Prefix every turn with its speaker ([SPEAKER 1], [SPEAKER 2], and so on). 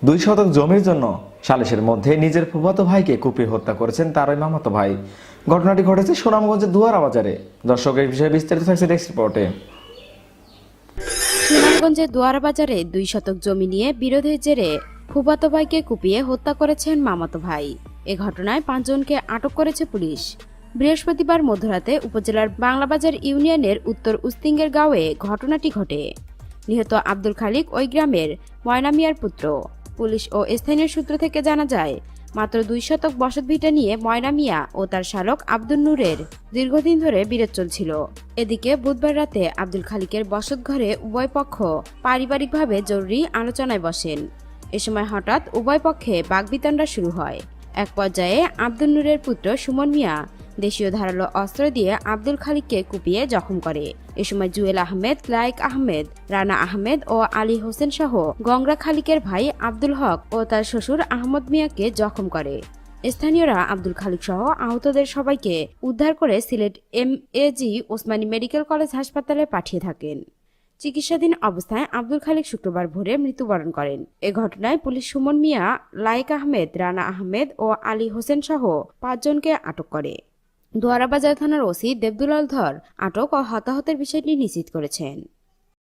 [SPEAKER 1] 2 শতক জমির জন্য সালিশের মধ্যে নিজের ফুফাতো ভাইকে কুপিয়ে হত্যা করেছেন তারই মামাতো ভাই। ঘটনাটি ঘটেছে সুনামগঞ্জের দুয়ারা বাজারে। দর্শক, এই বিষয়ে বিস্তারিত থাকছে ডেস্ক রিপোর্টে।
[SPEAKER 2] সুনামগঞ্জের দুয়ারা বাজারে 2 শতক জমি নিয়ে বিরোধের জেরে ফুফাতো ভাইকে কুপিয়ে হত্যা করেছেন মামাতো ভাই। এ ঘটনায় 5 জনকে আটক করেছে পুলিশ। বৃহস্পতিবার মধ্যরাতে উপজেলার বাংলাবাজার ইউনিয়নের উত্তর উস্তিঙ্গের গাঁওয়ে ঘটনাটি ঘটে। নিহত আব্দুল খালিক ওই গ্রামের ময়না মিয়ার পুত্র। পুলিশ ও স্থানীয় সূত্র থেকে জানা যায়, মাত্র 2 শতক বসতভিটা নিয়ে ময়না মিয়া ও তার শালক আব্দুল নূরের দীর্ঘদিন ধরে বিরোধ চলছিল। এদিকে বুধবার রাতে আব্দুল খালিকের বসতঘরে উভয় পক্ষ পারিবারিকভাবে জরুরি আলোচনায় বসেন। এ সময় হঠাৎ উভয় পক্ষে বাকবিতণ্ডা শুরু হয়। এক পর্যায়ে আব্দুল নূরের পুত্র সুমন মিয়া দেশীয় ধারালো অস্ত্র দিয়ে আব্দুল খালিককে কুপিয়ে জখম করে। এ সময় জুয়েল আহমেদ, লায়েক আহমেদ, রানা আহমেদ ও আলী হোসেন সহ গংরা খালিকের ভাই আব্দুল হক ও তার শ্বশুর আহমদ মিয়াকে জখম করে। স্থানীয়রা আব্দুল খালিক সহ আহতদের সবাইকে উদ্ধার করে Sylhet MAG Osmani medical college হাসপাতালে পাঠিয়ে থাকেন। চিকিৎসাধীন অবস্থায় আব্দুল খালিক শুক্রবার ভোরে মৃত্যুবরণ করেন। এ ঘটনায় পুলিশ সুমন মিয়া, লায়েক আহমেদ, রানা আহমেদ ও আলী হোসেন সহ 5 জনকে আটক করে। দুয়ারাবাজার থানার ওসি দেবদুলাল ধর আটক ও হতাহতের বিষয়টি নিশ্চিত করেছেন।